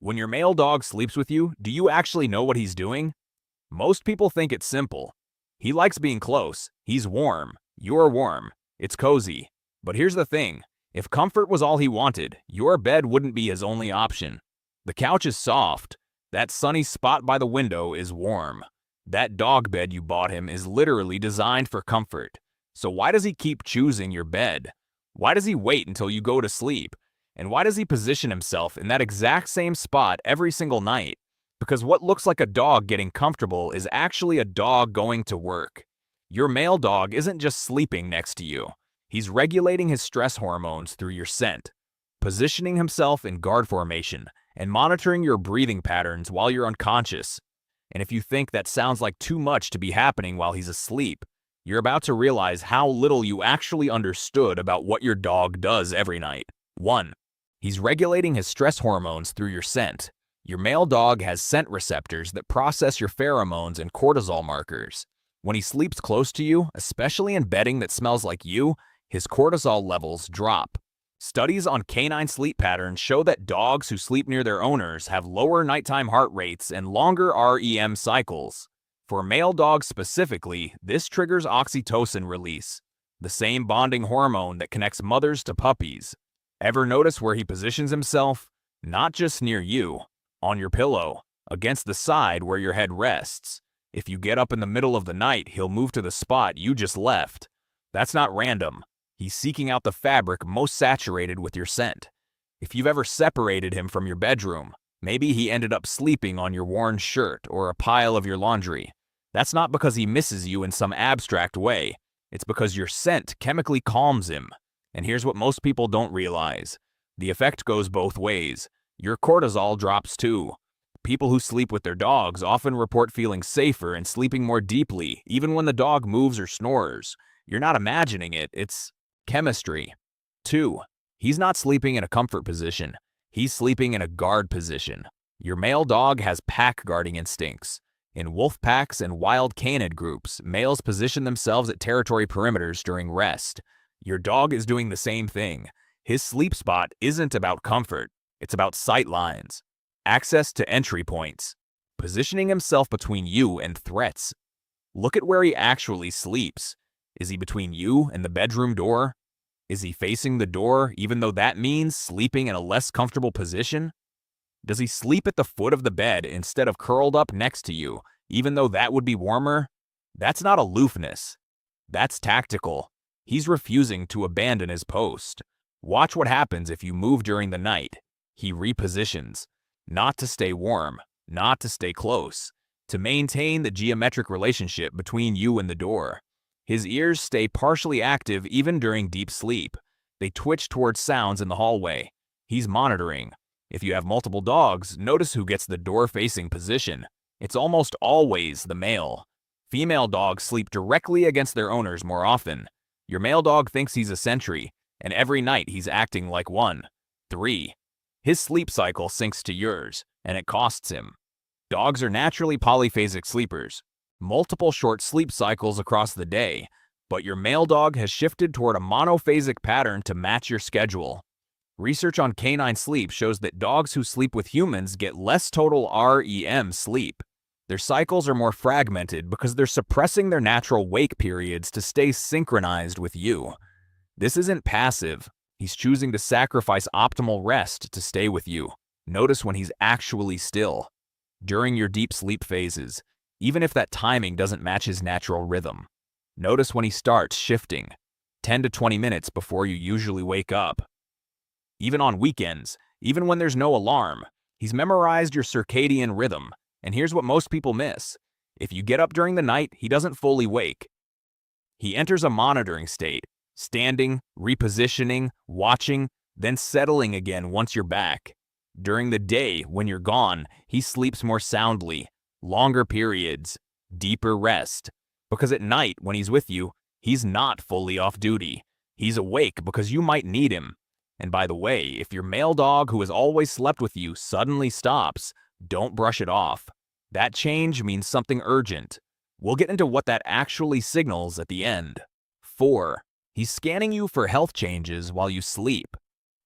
When your male dog sleeps with you, do you actually know what he's doing? Most people think it's simple. He likes being close. He's warm. You're warm. It's cozy. But here's the thing. If comfort was all he wanted, your bed wouldn't be his only option. The couch is soft. That sunny spot by the window is warm. That dog bed you bought him is literally designed for comfort. So why does he keep choosing your bed? Why does he wait until you go to sleep? And why does he position himself in that exact same spot every single night? Because what looks like a dog getting comfortable is actually a dog going to work. Your male dog isn't just sleeping next to you. He's regulating his stress hormones through your scent, positioning himself in guard formation, and monitoring your breathing patterns while you're unconscious. And if you think that sounds like too much to be happening while he's asleep, you're about to realize how little you actually understood about what your dog does every night. 1. He's regulating his stress hormones through your scent. Your male dog has scent receptors that process your pheromones and cortisol markers. When he sleeps close to you, especially in bedding that smells like you, his cortisol levels drop. Studies on canine sleep patterns show that dogs who sleep near their owners have lower nighttime heart rates and longer REM cycles. For male dogs specifically, this triggers oxytocin release, the same bonding hormone that connects mothers to puppies. Ever notice where he positions himself? Not just near you, on your pillow, against the side where your head rests. If you get up in the middle of the night, he'll move to the spot you just left. That's not random. He's seeking out the fabric most saturated with your scent. If you've ever separated him from your bedroom, maybe he ended up sleeping on your worn shirt or a pile of your laundry. That's not because he misses you in some abstract way. It's because your scent chemically calms him. And here's what most people don't realize. The effect goes both ways. Your cortisol drops too. People who sleep with their dogs often report feeling safer and sleeping more deeply, even when the dog moves or snores. You're not imagining it, it's chemistry. 2. He's not sleeping in a comfort position. He's sleeping in a guard position. Your male dog has pack guarding instincts. In wolf packs and wild canid groups, males position themselves at territory perimeters during rest. Your dog is doing the same thing. His sleep spot isn't about comfort. It's about sight lines, access to entry points, positioning himself between you and threats. Look at where he actually sleeps. Is he between you and the bedroom door? Is he facing the door, even though that means sleeping in a less comfortable position? Does he sleep at the foot of the bed instead of curled up next to you, even though that would be warmer? That's not aloofness. That's tactical. He's refusing to abandon his post. Watch what happens if you move during the night. He repositions, not to stay warm, not to stay close, to maintain the geometric relationship between you and the door. His ears stay partially active even during deep sleep. They twitch towards sounds in the hallway. He's monitoring. If you have multiple dogs, notice who gets the door-facing position. It's almost always the male. Female dogs sleep directly against their owners more often. Your male dog thinks he's a sentry, and every night he's acting like one. 3. His sleep cycle syncs to yours, and it costs him. Dogs are naturally polyphasic sleepers, multiple short sleep cycles across the day, but your male dog has shifted toward a monophasic pattern to match your schedule. Research on canine sleep shows that dogs who sleep with humans get less total REM sleep. Their cycles are more fragmented because they're suppressing their natural wake periods to stay synchronized with you. This isn't passive. He's choosing to sacrifice optimal rest to stay with you. Notice when he's actually still. During your deep sleep phases, even if that timing doesn't match his natural rhythm. Notice when he starts shifting, 10 to 20 minutes before you usually wake up. Even on weekends, even when there's no alarm, he's memorized your circadian rhythm. And here's what most people miss. If you get up during the night, he doesn't fully wake. He enters a monitoring state, standing, repositioning, watching, then settling again once you're back. During the day, when you're gone, he sleeps more soundly, longer periods, deeper rest. Because at night, when he's with you, he's not fully off duty. He's awake because you might need him. And by the way, if your male dog who has always slept with you suddenly stops, don't brush it off. That change means something urgent. We'll get into what that actually signals at the end. 4. He's scanning you for health changes while you sleep.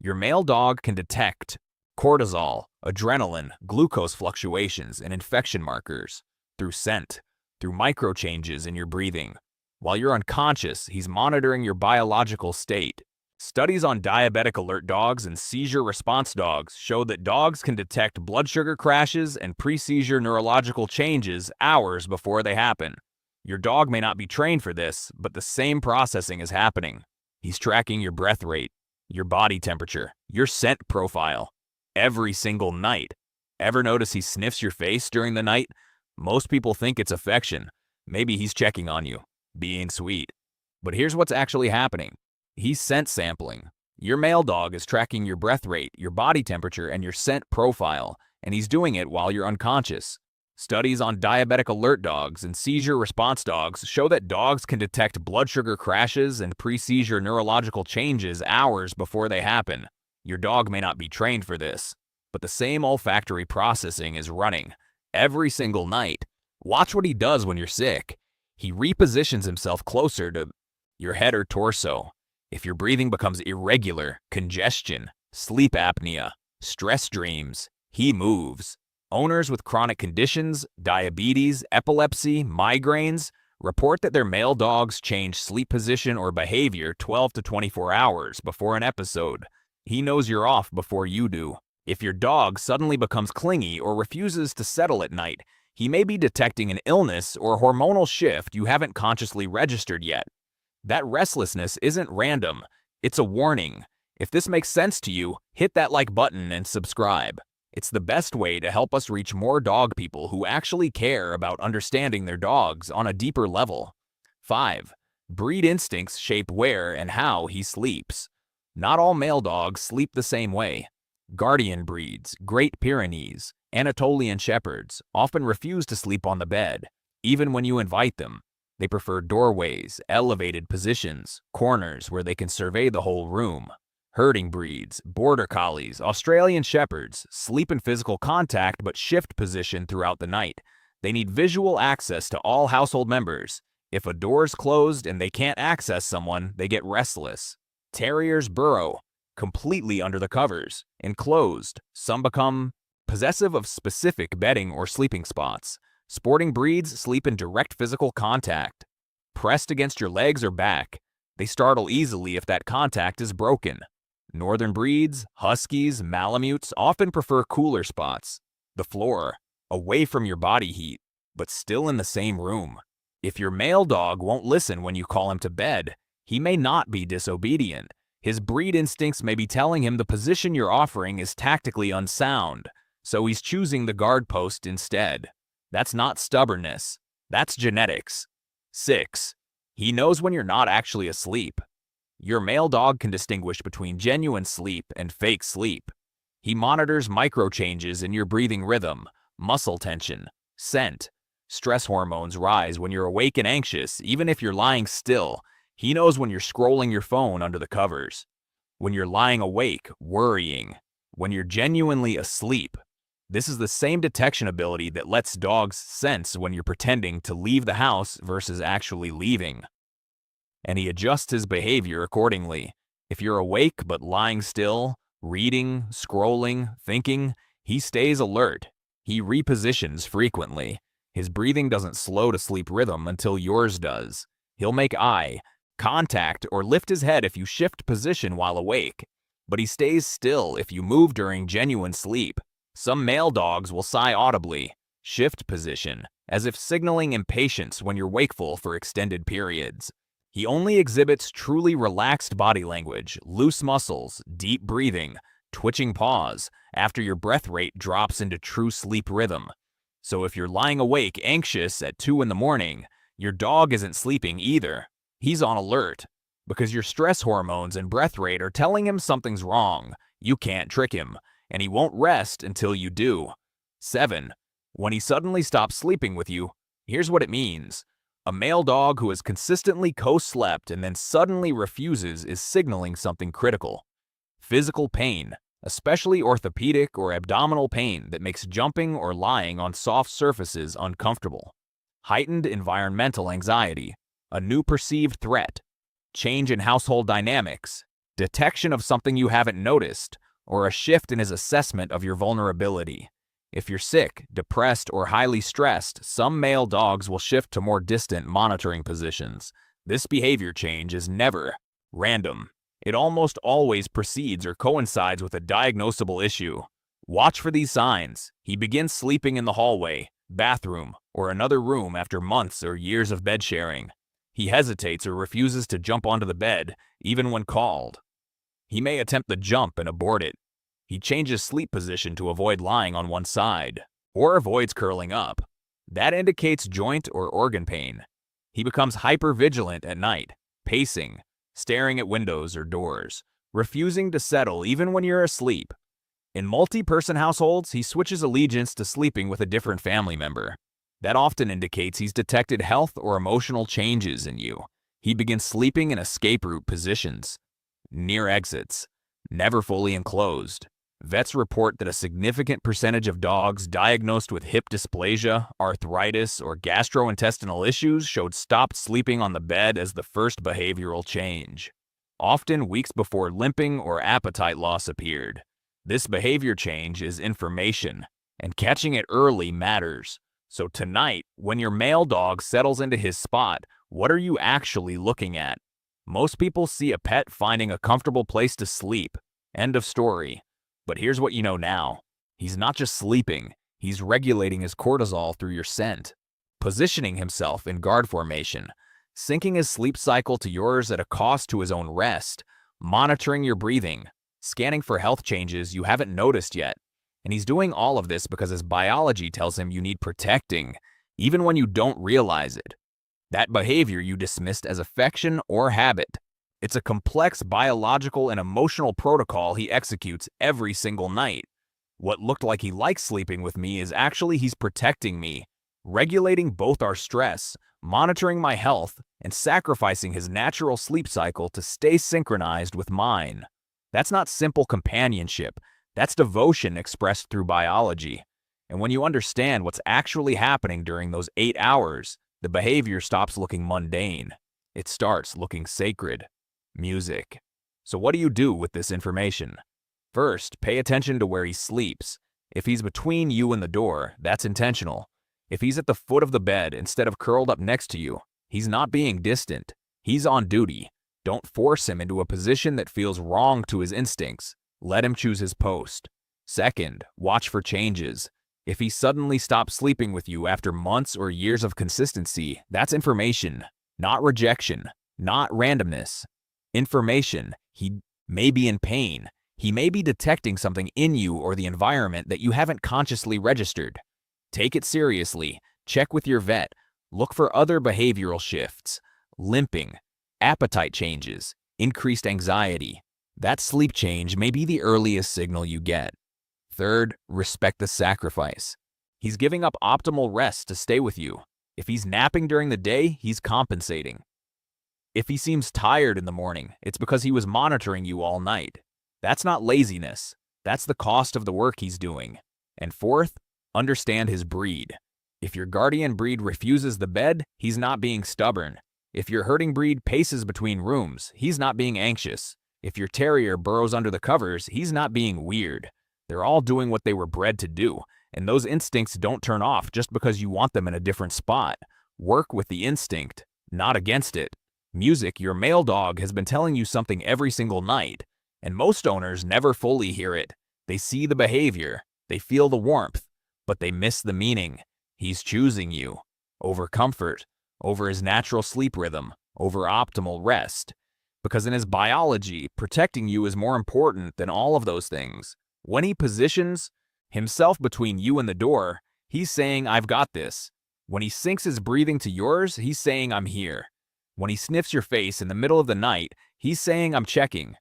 Your male dog can detect cortisol, adrenaline, glucose fluctuations, and infection markers. Through scent, through micro changes in your breathing. While you're unconscious, he's monitoring your biological state. Studies on diabetic alert dogs and seizure response dogs show that dogs can detect blood sugar crashes and pre-seizure neurological changes hours before they happen. Your dog may not be trained for this, but the same processing is happening. He's tracking your breath rate, your body temperature, your scent profile, every single night. Ever notice he sniffs your face during the night? Most people think it's affection. Maybe he's checking on you, being sweet. But here's what's actually happening. He's scent sampling. Your male dog is tracking your breath rate, your body temperature, and your scent profile, and he's doing it while you're unconscious. Studies on diabetic alert dogs and seizure response dogs show that dogs can detect blood sugar crashes and pre-seizure neurological changes hours before they happen. Your dog may not be trained for this, but the same olfactory processing is running every single night. Watch what he does when you're sick. He repositions himself closer to your head or torso. If your breathing becomes irregular, congestion, sleep apnea, stress dreams, he moves. Owners with chronic conditions, diabetes, epilepsy, migraines, report that their male dogs change sleep position or behavior 12 to 24 hours before an episode. He knows you're off before you do. If your dog suddenly becomes clingy or refuses to settle at night, he may be detecting an illness or hormonal shift you haven't consciously registered yet. That restlessness isn't random, it's a warning. If this makes sense to you, hit that like button and subscribe. It's the best way to help us reach more dog people who actually care about understanding their dogs on a deeper level. 5. Breed instincts shape where and how he sleeps. Not all male dogs sleep the same way. Guardian breeds, Great Pyrenees, Anatolian Shepherds often refuse to sleep on the bed, even when you invite them. They prefer doorways, elevated positions, corners where they can survey the whole room. Herding breeds, Border Collies, Australian Shepherds sleep in physical contact but shift position throughout the night. They need visual access to all household members. If a door's closed and they can't access someone, they get restless. Terriers burrow, completely under the covers, enclosed. Some become possessive of specific bedding or sleeping spots. Sporting breeds sleep in direct physical contact. Pressed against your legs or back, they startle easily if that contact is broken. Northern breeds, Huskies, Malamutes often prefer cooler spots. The floor, away from your body heat, but still in the same room. If your male dog won't listen when you call him to bed, he may not be disobedient. His breed instincts may be telling him the position you're offering is tactically unsound, so he's choosing the guard post instead. That's not stubbornness. That's genetics. 6. He knows when you're not actually asleep. Your male dog can distinguish between genuine sleep and fake sleep. He monitors micro changes in your breathing rhythm, muscle tension, scent. Stress hormones rise when you're awake and anxious, even if you're lying still. He knows when you're scrolling your phone under the covers. When you're lying awake, worrying. When you're genuinely asleep. This is the same detection ability that lets dogs sense when you're pretending to leave the house versus actually leaving. And he adjusts his behavior accordingly. If you're awake but lying still, reading, scrolling, thinking, he stays alert. He repositions frequently. His breathing doesn't slow to sleep rhythm until yours does. He'll make eye contact or lift his head if you shift position while awake, but he stays still if you move during genuine sleep. Some male dogs will sigh audibly, shift position, as if signaling impatience when you're wakeful for extended periods. He only exhibits truly relaxed body language, loose muscles, deep breathing, twitching paws, after your breath rate drops into true sleep rhythm. So if you're lying awake anxious at 2 in the morning, your dog isn't sleeping either. He's on alert, because your stress hormones and breath rate are telling him something's wrong. You can't trick him, and he won't rest until you do. 7. When he suddenly stops sleeping with you, here's what it means. A male dog who has consistently co-slept and then suddenly refuses is signaling something critical. Physical pain, especially orthopedic or abdominal pain that makes jumping or lying on soft surfaces uncomfortable. Heightened environmental anxiety, a new perceived threat, change in household dynamics, detection of something you haven't noticed, or a shift in his assessment of your vulnerability. If you're sick, depressed, or highly stressed, some male dogs will shift to more distant monitoring positions. This behavior change is never random. It almost always precedes or coincides with a diagnosable issue. Watch for these signs. He begins sleeping in the hallway, bathroom, or another room after months or years of bed sharing. He hesitates or refuses to jump onto the bed, even when called. He may attempt the jump and abort it. He changes sleep position to avoid lying on one side, or avoids curling up. That indicates joint or organ pain. He becomes hypervigilant at night, pacing, staring at windows or doors, refusing to settle even when you're asleep. In multi-person households, he switches allegiance to sleeping with a different family member. That often indicates he's detected health or emotional changes in you. He begins sleeping in escape route positions, near exits, never fully enclosed. Vets report that a significant percentage of dogs diagnosed with hip dysplasia, arthritis, or gastrointestinal issues showed stopped sleeping on the bed as the first behavioral change, often weeks before limping or appetite loss appeared. This behavior change is information, and catching it early matters. So tonight, when your male dog settles into his spot, what are you actually looking at? Most people see a pet finding a comfortable place to sleep. End of story. But here's what you know now. He's not just sleeping, he's regulating his cortisol through your scent, positioning himself in guard formation, syncing his sleep cycle to yours at a cost to his own rest, monitoring your breathing, scanning for health changes you haven't noticed yet. And he's doing all of this because his biology tells him you need protecting, even when you don't realize it. That behavior you dismissed as affection or habit. It's a complex biological and emotional protocol he executes every single night. What looked like he likes sleeping with me is actually he's protecting me, regulating both our stress, monitoring my health, and sacrificing his natural sleep cycle to stay synchronized with mine. That's not simple companionship. That's devotion expressed through biology. And when you understand what's actually happening during those 8 hours, the behavior stops looking mundane. It starts looking sacred. Music. So what do you do with this information? First, pay attention to where he sleeps. If he's between you and the door, that's intentional. If he's at the foot of the bed instead of curled up next to you, he's not being distant. He's on duty. Don't force him into a position that feels wrong to his instincts. Let him choose his post. Second, watch for changes. If he suddenly stops sleeping with you after months or years of consistency, that's information, not rejection, not randomness. Information. He may be in pain. He may be detecting something in you or the environment that you haven't consciously registered. Take it seriously. Check with your vet. Look for other behavioral shifts. Limping, appetite changes, increased anxiety. That sleep change may be the earliest signal you get. Third, respect the sacrifice. He's giving up optimal rest to stay with you. If he's napping during the day, he's compensating. If he seems tired in the morning, it's because he was monitoring you all night. That's not laziness. That's the cost of the work he's doing. And fourth, understand his breed. If your guardian breed refuses the bed, he's not being stubborn. If your herding breed paces between rooms, he's not being anxious. If your terrier burrows under the covers, he's not being weird. They're all doing what they were bred to do, and those instincts don't turn off just because you want them in a different spot. Work with the instinct, not against it. Music, your male dog has been telling you something every single night, and most owners never fully hear it. They see the behavior, they feel the warmth, but they miss the meaning. He's choosing you over comfort, over his natural sleep rhythm, over optimal rest. Because in his biology, protecting you is more important than all of those things. When he positions himself between you and the door, he's saying, "I've got this." When he syncs his breathing to yours, he's saying, "I'm here." When he sniffs your face in the middle of the night, he's saying, "I'm checking."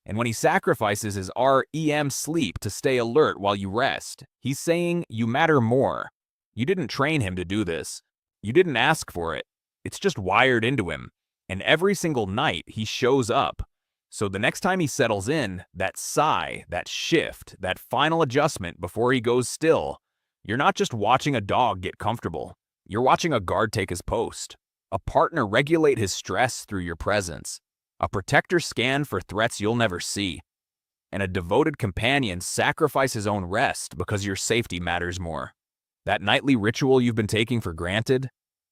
And when he sacrifices his REM sleep to stay alert while you rest, he's saying, "You matter more." You didn't train him to do this. You didn't ask for it. It's just wired into him. And every single night, he shows up. So the next time he settles in, that sigh, that shift, that final adjustment before he goes still, you're not just watching a dog get comfortable. You're watching a guard take his post, a partner regulate his stress through your presence, a protector scan for threats you'll never see. and a devoted companion sacrifice his own rest because your safety matters more. That nightly ritual you've been taking for granted,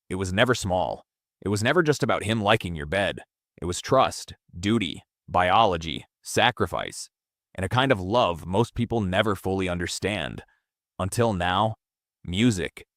it was never small. It was never just about him liking your bed. It was trust, duty, biology, sacrifice, and a kind of love most people never fully understand. Until now, music,